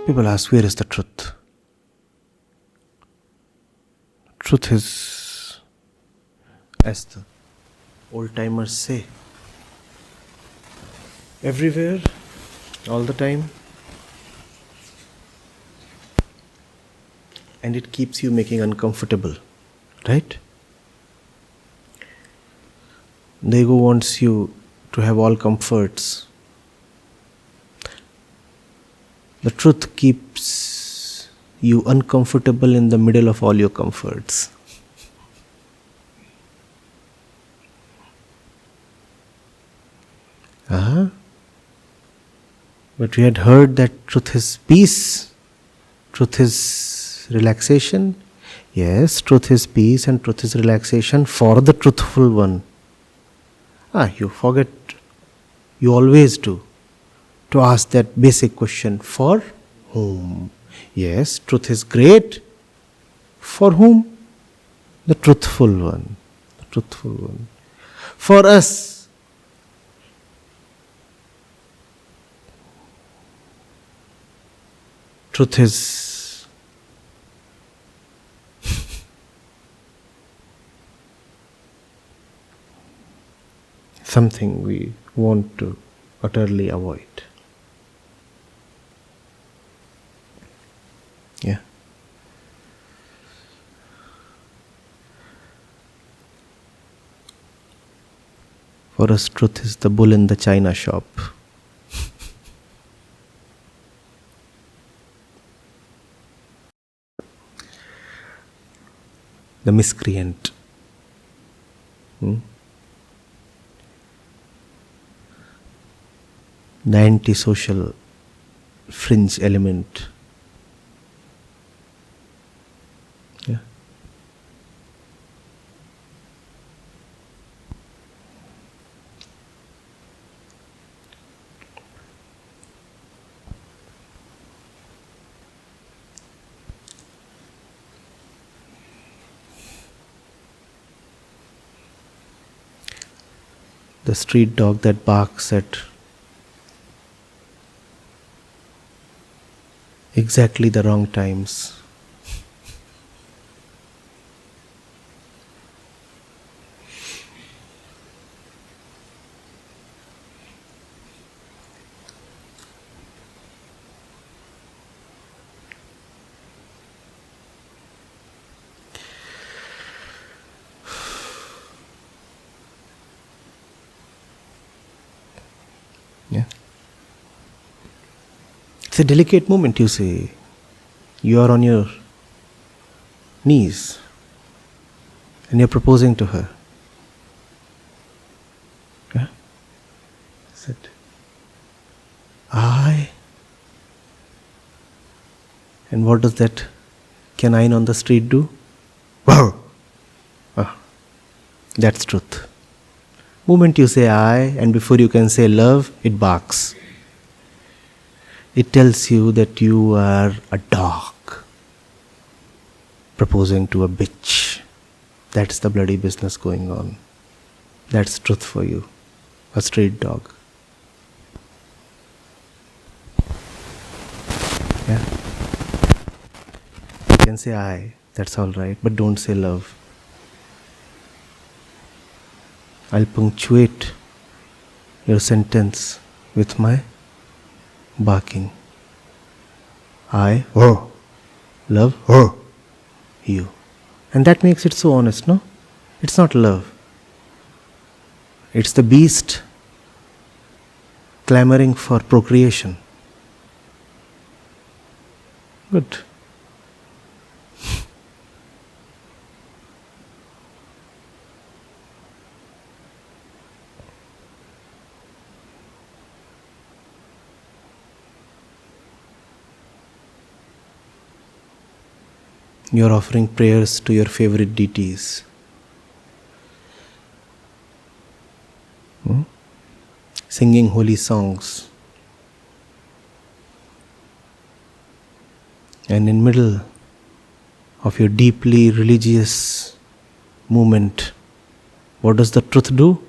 People ask, where is the truth? Truth is, as the old-timers say, everywhere, all the time. And it keeps you making uncomfortable, right? The ego wants you to have all comforts. The truth keeps you uncomfortable in the middle of all your comforts. But we had heard that truth is peace, truth is relaxation. Yes, truth is peace and truth is relaxation for the truthful one. You forget, you always do, to ask that basic question, for whom? Yes, truth is great. For whom? The truthful one. The truthful one. For us. Truth is something we want to utterly avoid. Yeah. For us, truth is the bull in the china shop. The miscreant. The antisocial fringe element. Yeah. The street dog that barks at exactly the wrong times. Yeah. It's a delicate moment, you see. You are on your knees and you're proposing to her. Yeah? Said, I. And what does that canine on the street do? Wow! That's truth. Moment you say I, and before you can say love, it barks. It tells you that you are a dog proposing to a bitch. That's the bloody business going on. That's truth for you, a street dog. Yeah. You can say I, that's all right, but don't say love. I'll punctuate your sentence with my barking. I, love, you. And that makes it so honest, no? It's not love. It's the beast clamoring for procreation. Good. You are offering prayers to your favorite deities. Singing holy songs. And in middle of your deeply religious movement, what does the truth do?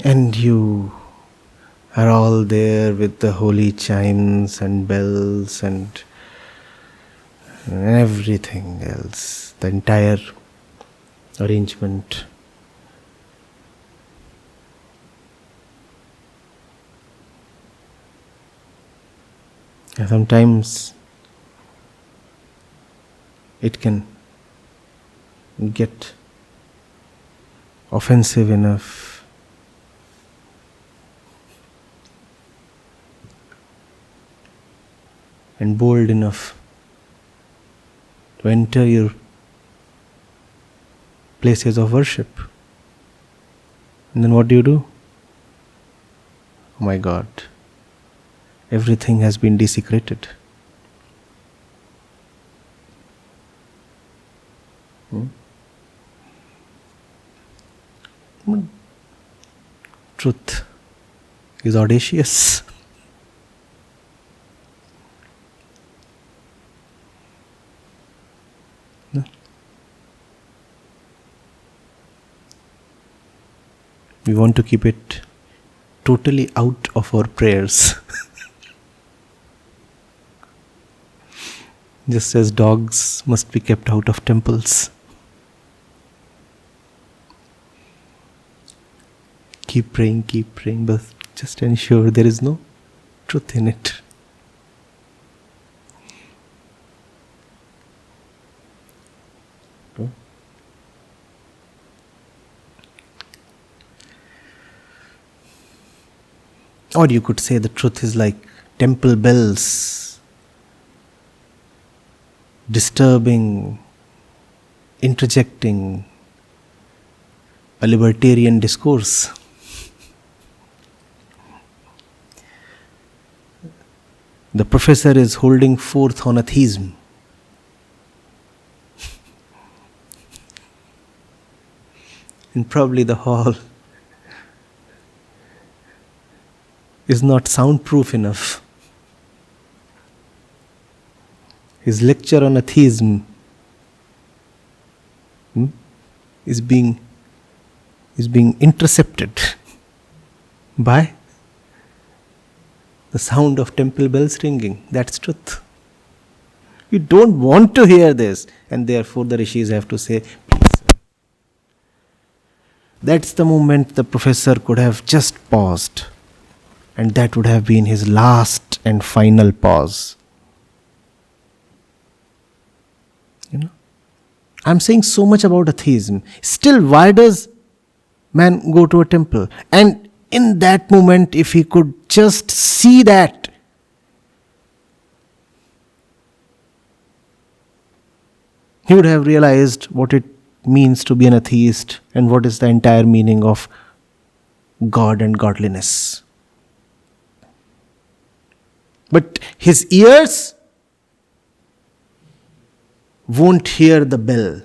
And you are all there with the holy chimes and bells and everything else, the entire arrangement. And sometimes it can get offensive enough. And bold enough to enter your places of worship. And then what do? Oh my God, everything has been desecrated. Truth is audacious. No? We want to keep it totally out of our prayers. Just as dogs must be kept out of temples. Keep praying, but just ensure there is no truth in it. Or you could say the truth is like temple bells, disturbing, interjecting a libertarian discourse. The professor is holding forth on atheism. And probably the hall is not soundproof enough. His lecture on atheism is being intercepted by the sound of temple bells ringing. That's truth. You don't want to hear this, and therefore the rishis have to say, please. That's the moment the professor could have just paused, and that would have been his last and final pause. I'm saying so much about atheism. Still, why does man go to a temple? And in that moment, if he could just see that, he would have realized what it means to be an atheist and what is the entire meaning of God and godliness. But his ears won't hear the bell.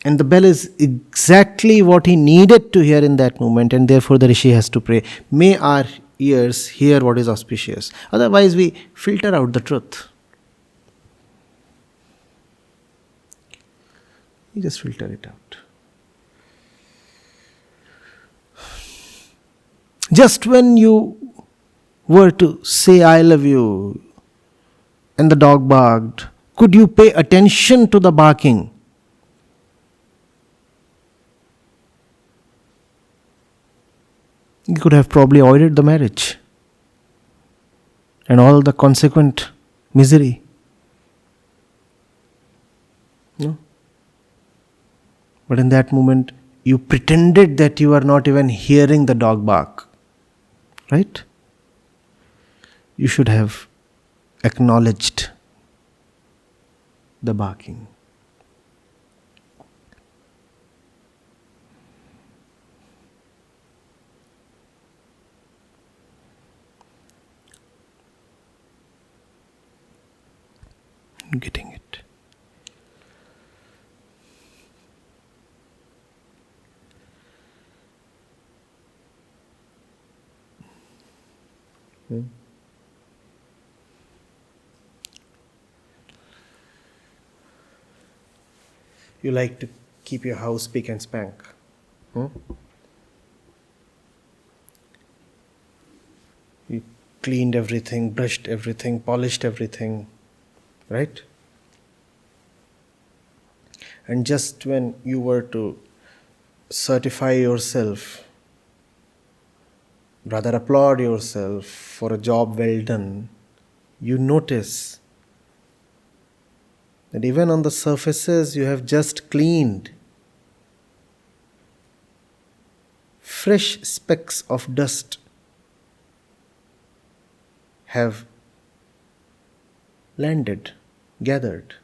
And the bell is exactly what he needed to hear in that moment, and therefore the rishi has to pray, may our ears hear what is auspicious. Otherwise we filter out the truth. You just filter it out. Just when you were to say I love you and the dog barked, could you pay attention to the barking? You could have probably avoided the marriage and all the consequent misery. No? But in that moment, you pretended that you are not even hearing the dog bark. Right? You should have acknowledged the barking. Getting it. You like to keep your house spick and spank. cleaned everything, brushed everything, polished everything, right? And just when you were to certify yourself, rather applaud yourself for a job well done, you notice that even on the surfaces you have just cleaned, fresh specks of dust have landed, gathered.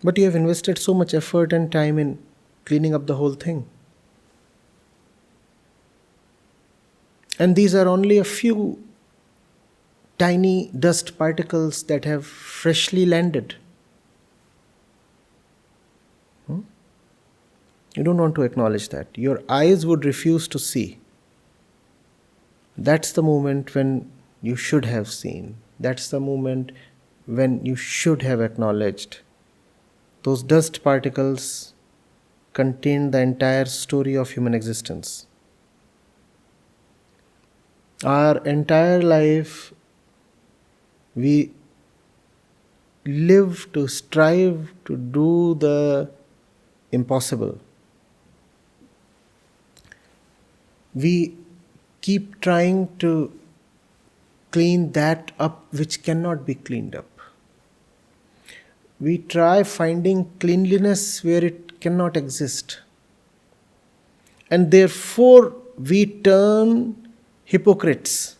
But you have invested so much effort and time in cleaning up the whole thing. And these are only a few tiny dust particles that have freshly landed. You don't want to acknowledge that. Your eyes would refuse to see. That's the moment when you should have seen. That's the moment when you should have acknowledged. Those dust particles contain the entire story of human existence. Our entire life, we live to strive to do the impossible. We keep trying to clean that up which cannot be cleaned up. We try finding cleanliness where it cannot exist. And therefore we turn hypocrites.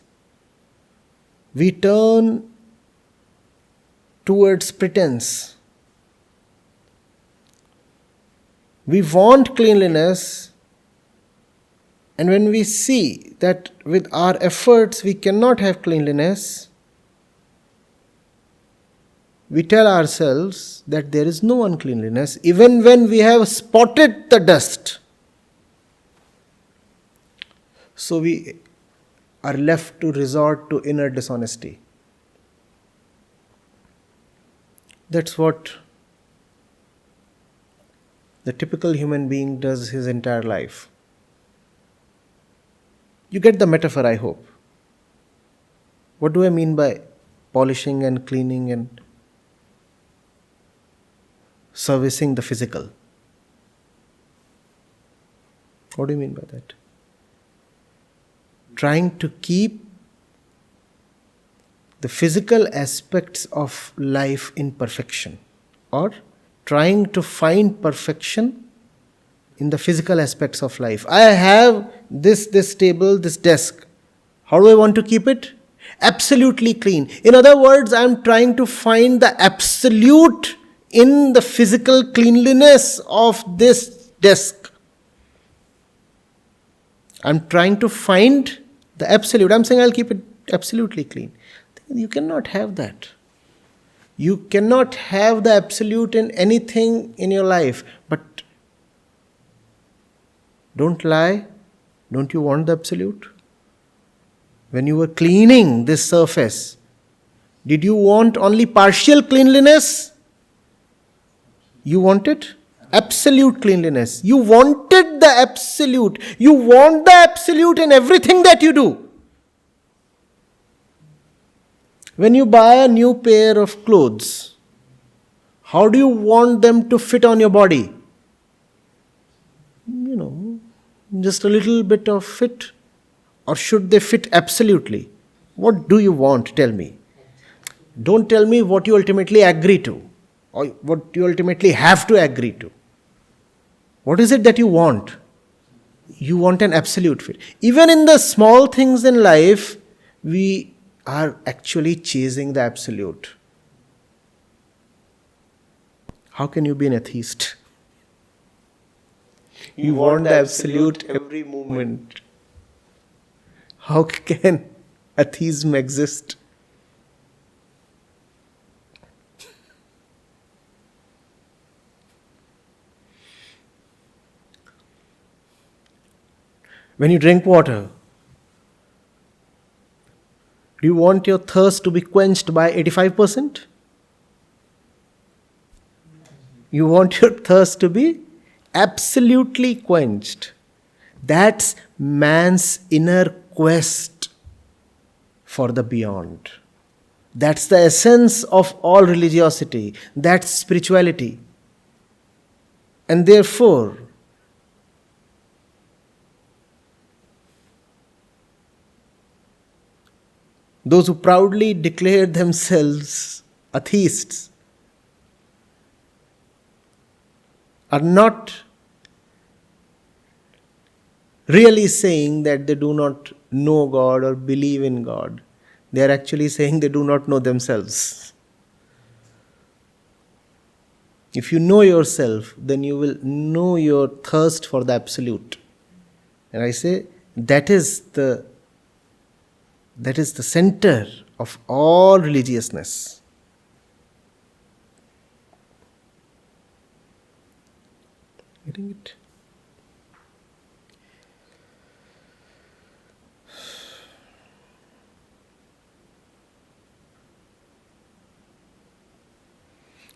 We turn towards pretense. We want cleanliness, and when we see that with our efforts we cannot have cleanliness, we tell ourselves that there is no uncleanliness even when we have spotted the dust. So we are left to resort to inner dishonesty. That's what the typical human being does his entire life. You get the metaphor, I hope. What do I mean by polishing and cleaning and servicing the physical? What do you mean by that? Trying to keep the physical aspects of life in perfection, or trying to find perfection in the physical aspects of life. I have this table, this desk. How do I want to keep it? Absolutely clean. In other words, I am trying to find the absolute in the physical cleanliness of this desk. I am trying to find the absolute. I am saying I'll keep it absolutely clean. You cannot have that. You cannot have the absolute in anything in your life. But don't lie. Don't you want the absolute? When you were cleaning this surface, did you want only partial cleanliness? You wanted absolute cleanliness. You wanted the absolute. You want the absolute in everything that you do. When you buy a new pair of clothes, how do you want them to fit on your body? Just a little bit of fit? Or should they fit absolutely? What do you want? Tell me. Don't tell me what you ultimately agree to, or what you ultimately have to agree to. What is it that you want? You want an absolute fit. Even in the small things in life, we are actually chasing the absolute. How can you be an atheist? You want the absolute every moment. How can atheism exist? When you drink water, do you want your thirst to be quenched by 85%? You want your thirst to be absolutely quenched. That's man's inner quest for the beyond. That's the essence of all religiosity. That's spirituality. And therefore, those who proudly declare themselves atheists are not really saying that they do not know God or believe in God. They are actually saying they do not know themselves. If you know yourself, then you will know your thirst for the absolute. And I say that is the center of all religiousness. Getting it?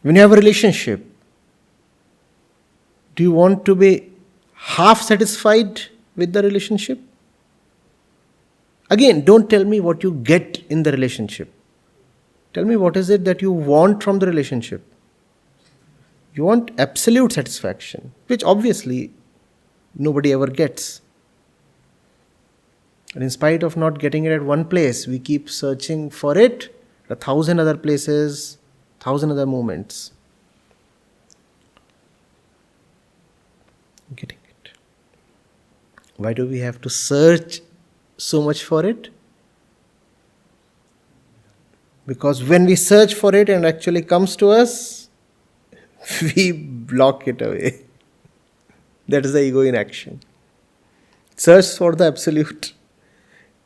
When you have a relationship, do you want to be half satisfied with the relationship? Again, don't tell me what you get in the relationship. Tell me what is it that you want from the relationship. You want absolute satisfaction, which obviously nobody ever gets. And in spite of not getting it at one place, we keep searching for it at 1,000 other places, 1,000 other moments. Getting it? Why do we have to search so much for it? Because when we search for it and actually comes to us, we block it away. That is the ego in action. Search for the absolute.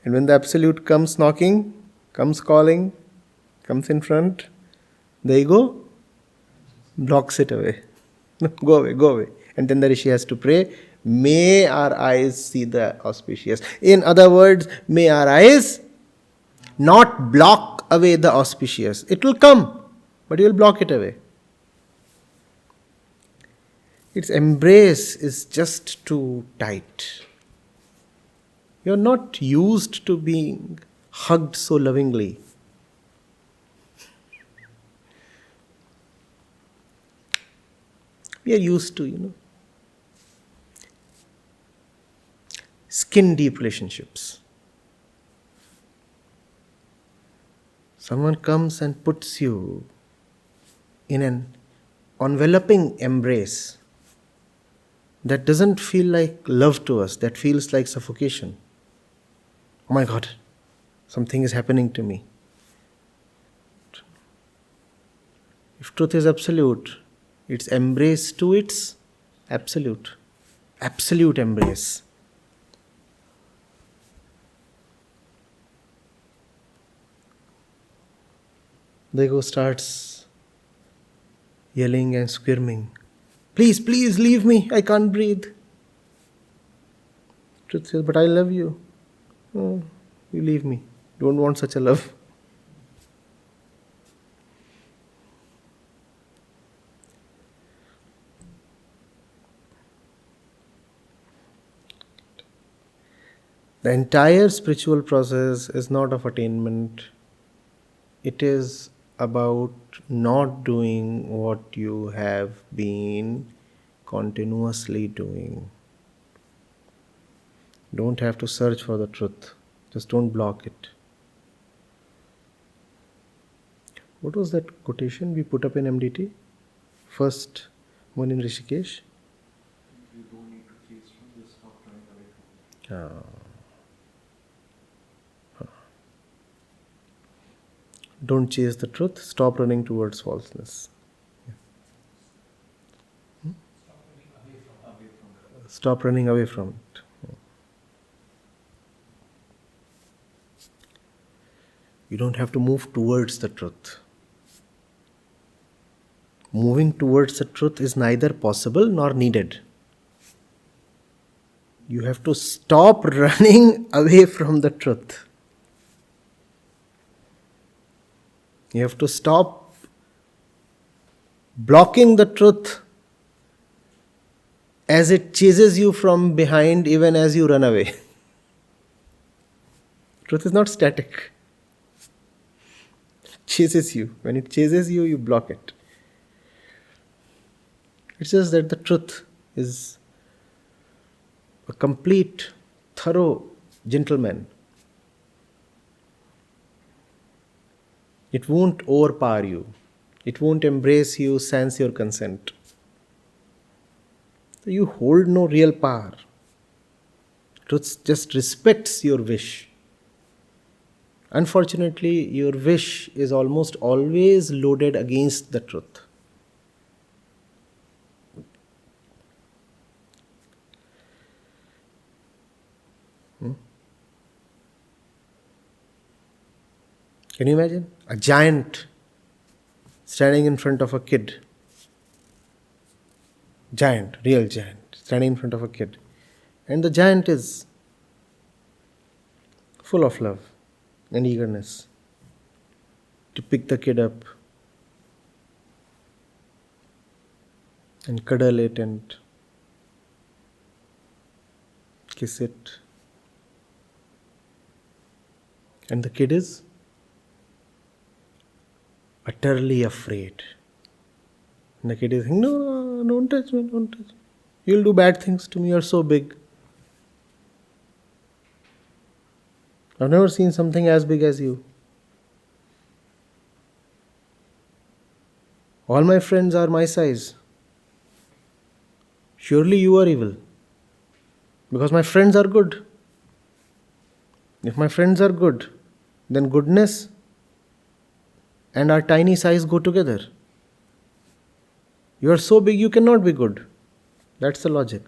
And when the absolute comes knocking, comes calling, comes in front, the ego blocks it away. Go away, go away. And then the Rishi has to pray, may our eyes see the auspicious. In other words, may our eyes not block away the auspicious. It will come, but you will block it away. Its embrace is just too tight. You are not used to being hugged so lovingly. We are used to, skin deep relationships. Someone comes and puts you in an enveloping embrace that doesn't feel like love to us, that feels like suffocation. Oh my God, something is happening to me. If truth is absolute, its embrace to its absolute embrace. The ego starts yelling and squirming. Please, please leave me, I can't breathe. Truth says, but I love you. Oh, you leave me. Don't want such a love. The entire spiritual process is not of attainment. It is about not doing what you have been continuously doing. Don't have to search for the truth. Just don't block it. What was that quotation we put up in MDT? First one in Rishikesh? You don't need to chase from, just stop running away from it. Don't chase the truth, stop running towards falseness. Stop running away from it. You don't have to move towards the truth. Moving towards the truth is neither possible nor needed. You have to stop running away from the truth. You have to stop blocking the truth as it chases you from behind even as you run away. Truth is not static. chases you. When it chases you, you block it. It's just that the truth is a complete, thorough gentleman. It won't overpower you. It won't embrace you, sans your consent. So you hold no real power. Truth just respects your wish. Unfortunately, your wish is almost always loaded against the truth. Can you imagine? A giant standing in front of a kid. Giant, real giant, standing in front of a kid. And the giant is full of love and eagerness to pick the kid up and cuddle it and kiss it. And the kid is utterly afraid. And the kid is saying, no, don't touch me, don't touch me. You'll do bad things to me, you're so big. I've never seen something as big as you. All my friends are my size. Surely you are evil. Because my friends are good. If my friends are good, then goodness and our tiny size go together. You are so big you cannot be good. That's the logic.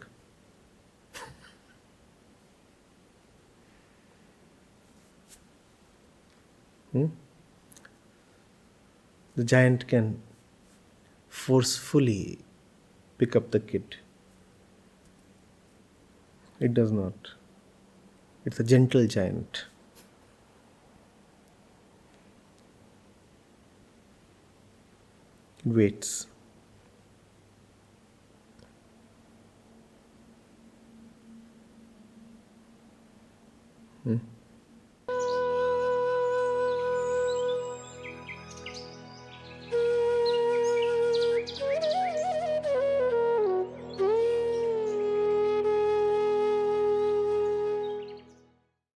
The giant can forcefully pick up the kid. It does not. It's a gentle giant. It waits.